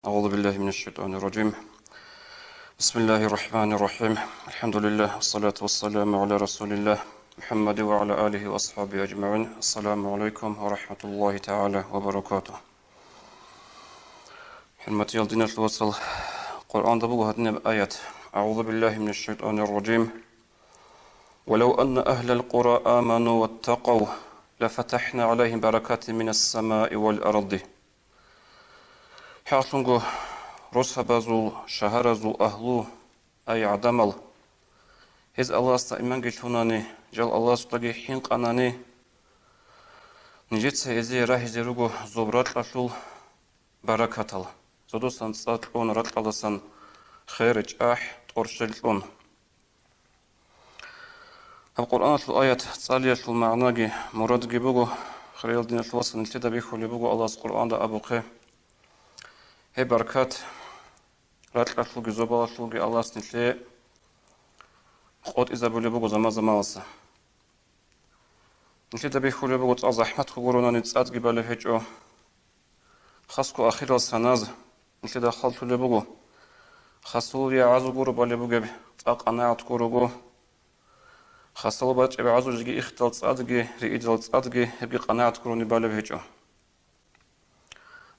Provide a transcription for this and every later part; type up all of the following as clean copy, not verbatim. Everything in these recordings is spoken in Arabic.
أعوذ بالله من الشيطان الرجيم. بسم الله الرحمن الرحيم. الحمد لله والصلاة والسلام على رسول الله محمد وعلى آله وأصحابه أجمعين. السلام عليكم ورحمة الله تعالى وبركاته. حرمة يالدين الوصل قرآن دبوغ هدنا بآيات أعوذ بالله من الشيطان الرجيم. ولو أن أهل القرى آمنوا واتقوا لفتحنا عليهم بركات من السماء والأرض. حاصلنغو رسبازو شهرزو أهلو أي عدمل هز الله استعمان جتوناني جل الله استغي حين قناني نجت سيزي راهي زيروغو زبرات لشول بركاتل زدوسان صاتلون راتلسان خيرج تورشلون القرآن الآيات صالية المعنى مراد جبوغو خريل دين الوصل نتدا بيخولي بوغو الله القرآن دا أبوخي هي بركات راتلاشلوغي زوبالاشلوغي الله سنتلي قوت إذا بولي بوغو زما نتدا بيخولي بوغو تأز أحمد خغورونا نتساد جبالي هجو خاصكو أخير السناز نتدا خالتو لي بوغو خاصو يا عزو غورو بالي بوغي تاق أناعت غورو خاصو باج إبا عزو جيجي إختال تسادجي رئيدال تسادجي هبقي قناعت غوروني بالي هجو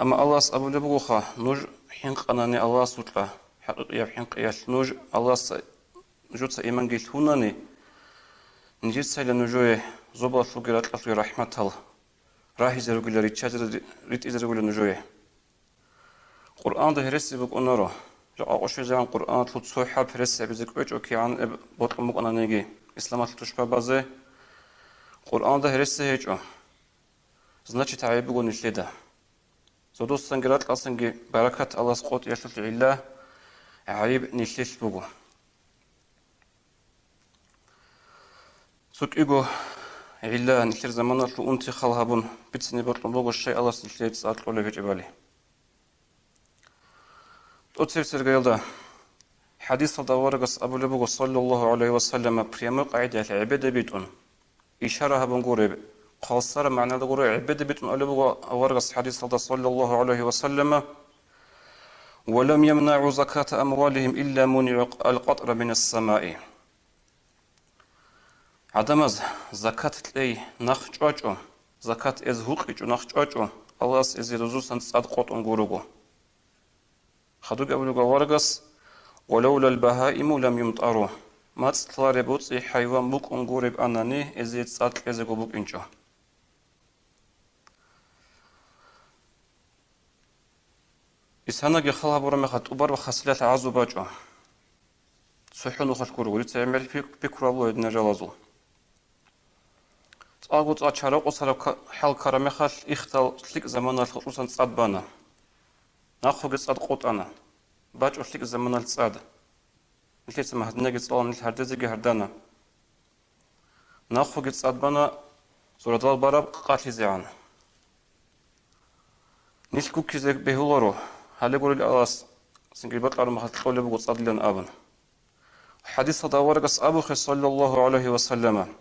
أما الله أبو لبوخا نوج حين قناني الله سوتلا حقيقة حين قياس نوج الله نجوت إيمان جيت هوناني نجيت سيل نجوي زبا فوقرات أفري رحمة الله راهي زرقل ريتشاجر ريت إزرقل نجوي قرآن ده هرسي بق أنارو جا أقوشي جان قرآن تلوت صوحة هرسي بزك بيج أوكي عن بطل مق أنا نيجي إسلامات تشبه بازه قرآن ده هرسي هيجو значит تعيب بقول نشلده زودوستان جرات قاسنجي بركة الله سقوط يشوف الله عيب نشلش بقو سوك إيجو الله نشير زمانا شو أنت خالهابون بتسني بطل بقو الشيء الله سنشلت ساعات قولي في جبالي تأتيب سرقيل حديث الدوارقس أبو لبقو صلى الله عليه وسلم بريمو قاعدة العبادة بيتون إشارة بنقوري خاصة معنى الغرور عبادة بيتون ألبوا أورغس حديث صلى الله عليه وسلم ولم يمنعوا زكاة أموالهم إلا منع القطر من السماء عدمز زكاة لي نخجوجو زكاة إزهوقج نخجوجو الله إزيرزوسن صدقوت أنغورغو خدوك أولوغا أورغس ولولا البهائم لم يمطروا ما تطلع بوتسي حيوان بوك أنغورب أناني إزيد صدق إزيغو بوك إنشو إسهانك خلها برمخت أبر وخسلات عزو باجو صحون وخشكور ولي تعمل بكرة الله يدنا جلازو تأغوت أشارق وصارك حال كرمخش إختال تلك زمان الخصوصا تصاد بانا ناخوك تصاد قوت أنا باجو تلك زمان التصاد نتلت مهدنا جتصال نتل هردزي هردانا ناخوك تصاد بانا زورد البراب قاتل زيان نتلكو كيزيك بهولارو هل يقول الألاس سنجي بطلع المخطط بقول صادلين أبن حديث داورقس أبو صلى الله عليه وسلم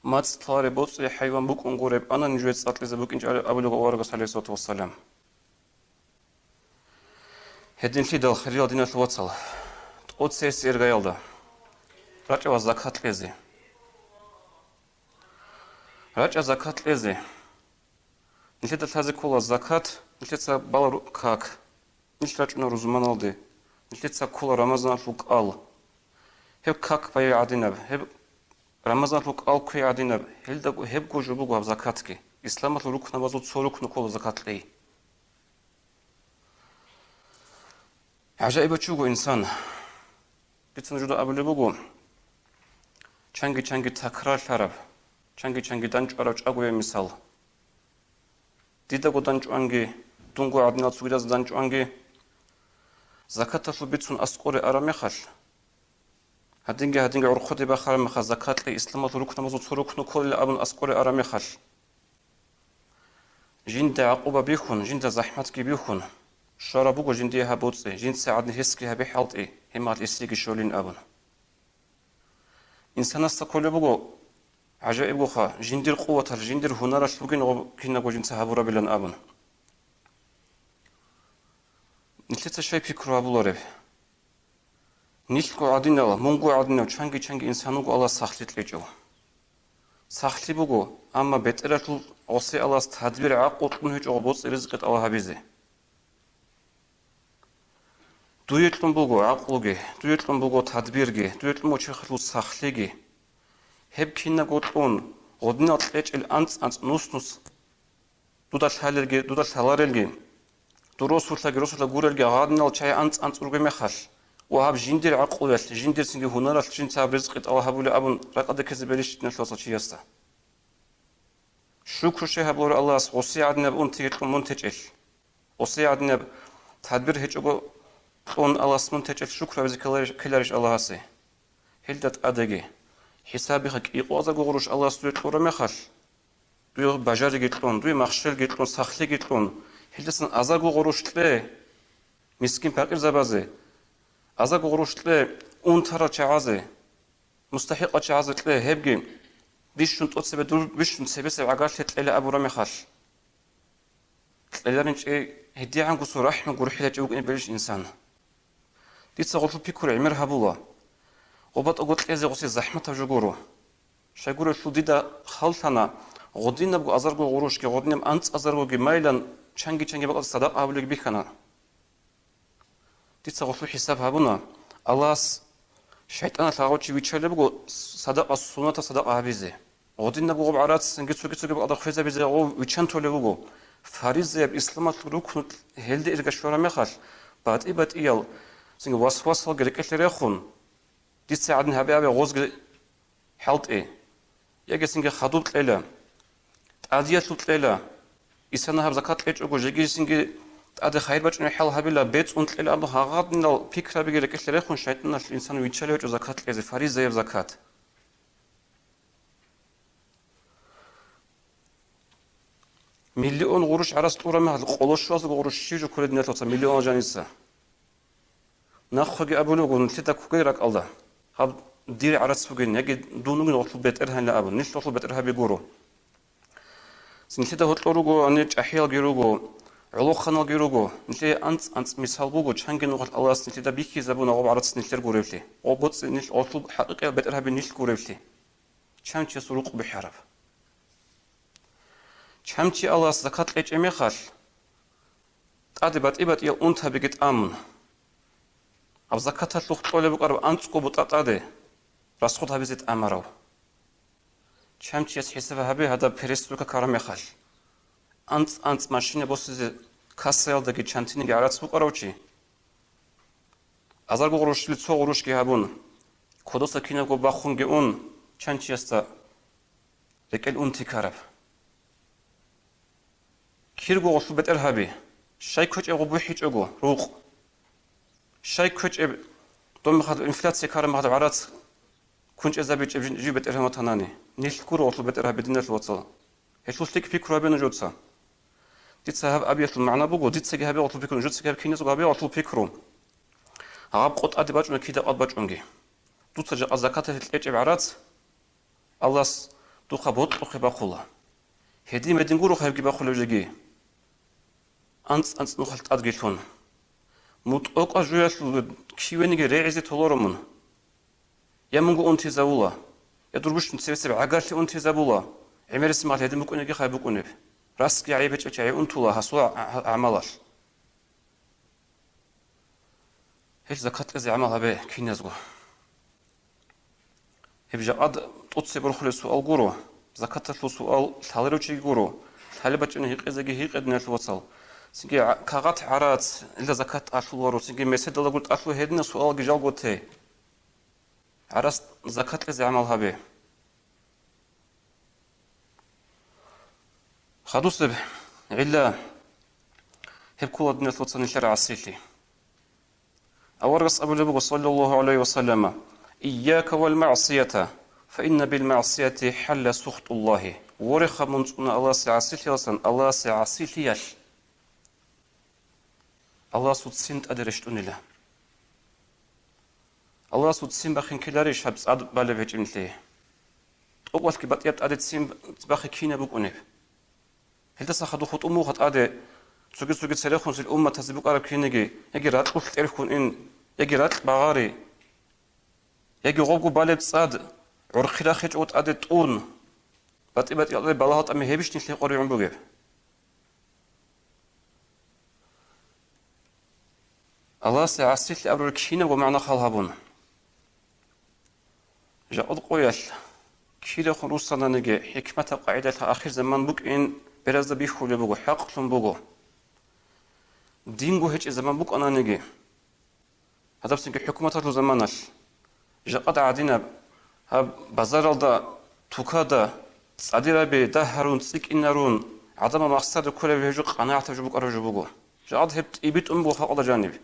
ما تطلع بوت حيوان بوك أنقرب أنا نجوت صادل زبوك إنج أبو داورقس عليه الصلاة والسلام هدين في دال خريل دين الوصل تقول سير غيالدا رجع زكاة لزي رجع زكاة لزي نتلت هذه كل الزكاة نتلت بالرو كاك نتلت نرزمان الدي نتلت كل رمضان فوق آل هب كاك بيا عدينب هب رمضان فوق آل كي عدينب هب كوجبوع زكاتك إسلام الركن نبض صورك نقول زكاة لي عجائب تشوفو إنسان بتنجد أبلي بقول چنگی تكرار شرب چنگی دانش أروج أقوى مثال ديدا قدانج أنجي دونغو عدنا تسويدا زدانج أنجي زكاة فبيتون أسقوري أرامي خش هدينجي عرخودي بخار مخ زكاة الإسلام ركن مزود ركن كل أبن أسقوري أرامي خش جند عقوبة بيخون جند زحمتك بيخون شربوغو جندي هبوتسي جند ساعدني هسكي هبي حالتي همات إسيكي شولين أبن إنسان استقول بوغو عجائب غوخا جندير قوة جندير هنرش بوغين كنا جند سهبورا بلن أبن نتلت شيء فكرة بولارب نيلكو عدينا مونغو عدينا چانگي إنسانوغو الله سخلت لجو سخلي بوغو أما بترتل أوسي الله تدبير عقوتن هيج أغبوص رزقت الله هبيزي دويتلن بوغو عقلوغي دويتلن بوغو تدبيرغي دويتلن مو چخلو سخليغي هب كينا غوتلون غدنا تلج الأنس نوس دودال حالرغي دودال حالارلغي دروسولا غورلغي غادنال چاي أنس أرغي مخال وهاب جندير عقول جندير سنجي هنر جند تاب رزق الله هبول أبون رقد كذبليش نشلص شياستا شكر شيء هبول الله وصي عدنا بون تيجي منتجل وصي عدنا تدبير هيج أبو on Allah's منتجل شكر بزي كلارش الله هسه هلدت أدقي حسابي خك إقوازا غورش الله سويت قرا مخال دوي بجاري جيتلون دوي مخشل جيتلون سخلي جيتلون هلدسن أزا غورش تله مسكين فقير زبازه أزا غورشتله اون ترا چازه مستحق چازه تله هبگی بیشون توت سبب دور بیشون سبب عقارت تله أبو رامي خال تلهرنج هدي عن قصور رحمة قرحلة جوج إن بلش إنسان ديت غلط بيكور عمر هبولا وبعد أقول إذا قصي زحمة تجورو شجورة شو ديدا خالتنا غدينا بقى أزرق غروش كي غدينا أنت أزرق مايلان چنگي بقى صدق أبلغ بيخنا ديت غلط حساب هبونا الله شيطان تلاقوشي ويشله بقى صدق السنة صدق أبيزه غدينا بقى بعرات سنجت بقى أدخل خزة بيزه ويشان تولي بقى فاريزة بإسلام الروكن هلدي إرجع شورا مخال بعد إيال سنج وسواس هالجريك اللي رخون دي ساعدنا هبي غوز حلت يجي سنج خدوت ليلا عادية ليلا إسانا هب زكاة إيش أقول يجي سنج عاد خير بتشون حل هبي لا بيت أنت ليلا أبو هغادنا فكرة بجريك اللي رخون شيطان الإنسان ويتشله يجو زكاة إذا فاريزة زكاة مليون قروش عرس طورة ما القلوش واس قروش شيء كل الدنيا توصل مليون جانيسة ناخذ أبونا قلنا تدا كوكيرك الله هاب دير عرس فوقين يجي دونو من وطل بيت إرهن لأبو نيش وطل بيت إرها بيجورو سنتدا هطلو جو أنيج أحيال جيروجو علو خنا جيروجو نتلي أنت مثال بوجو شانجن وقت الله سنتدا بيكي زبون أو عرس نتلر جوريفلي أو بوت نيش وطل حقيقة بيت إرها بنيش جوريفلي شان شيء سروق بحرف چمچی الله زکات اچ میخال تادبات ایبات یل اون تبیگت امن اب زکات لوخت قول بقرب انتقو بطاطاده راس خود هبیزت امرو چمچی از حساب هبی هدا پرستوک کار میخال انت ماشین بوسز کاسل دگی چانتینی گارات بقرو چی ازار قروش لی تو قروش کی هبون کدوس کینه گو بخون گه اون چانچی است لکل اون تکارب كيرجو غصب بيت إرهابي شيء كوج أبو بوحيج أبو روق شيء كوج أب دوم خد إنفلاسيا كارم خد عرات كونج إذا بيج جي بيت إرهاب تناني نيل كورو غصب بيت إرهابي دينه الوصل هشوف ليك في كرابين جودسا ديت سهاب أبيت المعنى بقول ديت سجهابي غصب بيكون جود سجهاب كينيز وغابي غصب بيكرو عاب قط أدي باج ونكيد أد باج ونجي دوت سجى الزكاة في الإج عرات الله دو خبوط وخبا خلا هدي مدين قولوا خير جبا خلا وجي أنت نخلت أدقيتون متوقع جوية كيواني رعزة تلورمون يا منقو أنت زاولا يا دربش نسيب عقارتي أنت زاولا عمر اسمعت هذا ممكن يجي خايب بكونب راسك يا عيبة أشياء أنت الله هسوا أعمالش هيك زكاة إذا عملها به كين يزقو هبجا أد تطسي برخل سؤال جورو زكاة السؤال ثالرو شيء جورو ثالبة إنه هيك إذا جه هيك أدنى الوصل سنجي كغات عرات إلا زكاة أشلو ورو سنجي مسد الله قلت أشلو هدنا سؤال جيجال قلته عرس زكاة إذا عملها به خدوس به إلا هب كل الدنيا توصل نشرع السيتي أورقص أبو جبل صلى الله عليه وسلم إياك والمعصية فإن بالمعصية حل سخط الله ورخ من الله سعسيتي وصن الله سعسيتي يش الله سود سنت أدرشتوني له الله سود سين بخين كلاريش هبس أد بالبيج إنتليه أول كبات يد أدت سين بخي كينا بقوني هل تسخدو خط أمو خط أد سوكي سلخون سل الأمة تسبق على كينجي يجي رات قلت تعرفون إن يجي رات بغاري يجي غوغو بالد صاد عرخلا خيج أوت أدت طون بات يلا بلاهات أمي هبش نسلي قري عم بجيب الله سيعسيت لأبرر كشينا ومعنا خالهابون جاء قويل كيلا خروصنا نجي حكمة قاعدة آخر زمان بوك إن براز بيخو لبوغو حق بوغو دينغو هيج زمان بوك أنا نجي هذا بسنك حكومة تلو زمانش جاء عادينا هاب بازار دا توكادا صادرة بي دهرون تسيك إنارون عدم مقصد كل بيجو قناعة جبوك أرجو بوغو جاء هبت إبيت بوغو حق جانب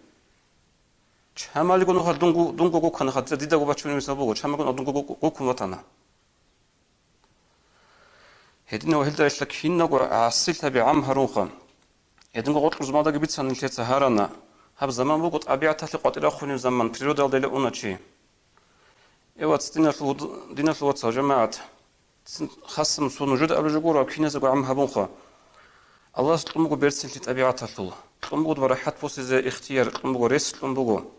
참말리고 노할 동고 곡하나 같이 디다고 받치면서 보고 참말고 동고 곡고 못하나 هدينا هلدا إسلك هينغو عسيلتا بعم هروخا هدينا قطر زمادا جبتسان الكيتsa هارانا هب زمان بوقت أبيعتها لقطر أخوني زمان بريودال ديلا أوناتشي إيوات دينا الواتس جماعة خاصم سون وجود أبو جورا كينزا عم هبونخا الله سلمو بيرسل لتأبيعتها له سلمو برحت بوسيز اختيار سلمو ريس سلمو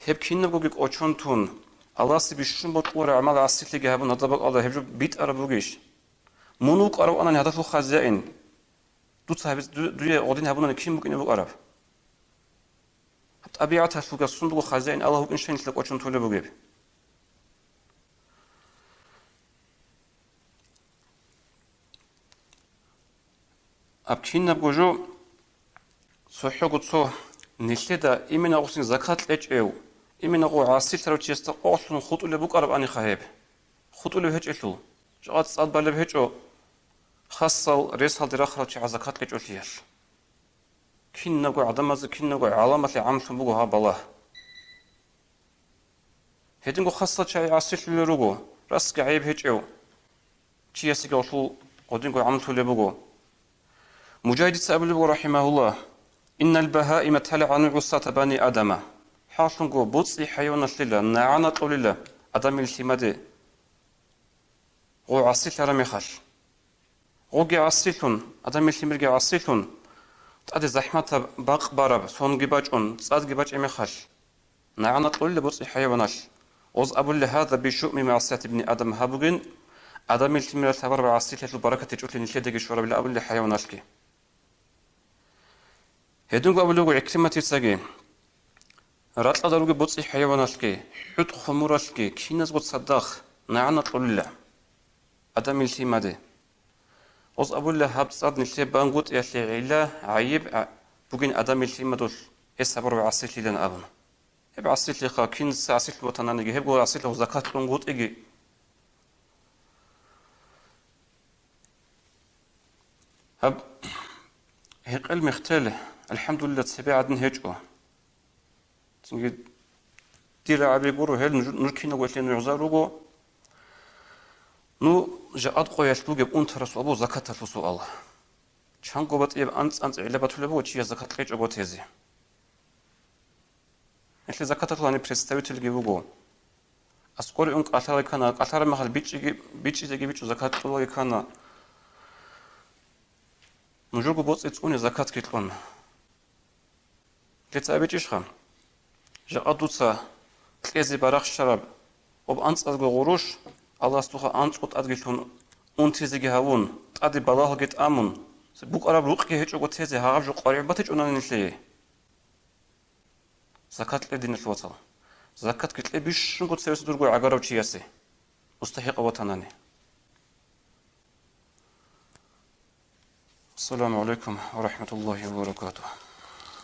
هب كينغو جيك أوشونتون الله سبيشون بطور عمل عسيلتي جهبون هذا بق الله هبجو بيت أربوجيش منوك أرو أنا هدف خزائن دو صاحب دوی أودين هبونن كيم ممكن يبغى أعرف طبيعتها شو قصون بقول خزائن الله هو إنشان يطلق أشون تولى بجيب أبكين نبغجو صحيح قد صو نشيدا إمنا أقسم زكاة الأجئو إمنا قو عاصيل ترى تيستا أصلا خطو اللي بقى أرب أني خايب خطو اللي بهج إلو جات صاد بالله بهجو خاصة رئيس هالدرا خرج عزكاة لجولير كين نقول عدم از كين نقول علامة لعام شنبوجو ها بالله هدينغو خاصة شيء عاصيل لروجو راس قعيب هجو شيء سيجوشو قدينغو عام تولبوجو مجاهد سأبلغ رحمه الله إن البهائم تلع عن عصاة بني آدم حاصلنغو بوصي حيوان لله نعانة لله آدم التمادي غو عاصيل رمي خاش غوغي عاصيلون آدم التمرجي عاصيلون تأدي زحمة باق بارب سون جباجون صاد جباج أمي خاش نعانة لله بوصي حيواناش وز أبو هذا بشؤم معصية ابن آدم هابوجين آدم التمرجي ثبر بعاصيل البركة تجول لنشيدك شورا بلا أبو حيواناشكي هدونغو أبلغو عكرمة تساقي راتلا داروغي بوصي حيواناشكي حد خموراشكي كيناز غد صداخ نعانة لله آدم التمادي وز أبو الله هاب صاد نشي بانغوت يشي عيلا عيب بوغين آدم التمادوش يسابر بعصيل لنا أبن هب عصيل لخا كينز عصيل الوطنانيجي هب غو عصيل له زكاة لنغوت إيجي هب هيق المختال الحمد لله تسبيع عدن هجوه تنجي دير عبي قورو هل نركينا ويتلين يعزاروغو نو جاءت قويش لوغي بأنت رسول أبو زكاة الفسو الله چانگو بات إيب أنت علبات لبو چيه زكاة لقيج أبو تيزي если زكاة الله представитель гивуго аскори он قطار كان قطار محل بيچي تيجي بيچو زكاة الله كان نجوغو بوت إتسوني زكاة كيتلون لتأبيتشخا جاء دوتسا تلقي باراخ شراب وب أنت أزغو غروش الله استوخا أنت قط أدغيتون أنتيزي هاون تأدي بالله جت أمون بوك أراب روقي هيجو قط تيزي هاغب جو قاري باتيج أناني نشلي زكاة الدين الوطن زكاة كتلي بيش قط سيوس درغو عقارو چياسي مستحق وطناني السلام عليكم ورحمة الله وبركاته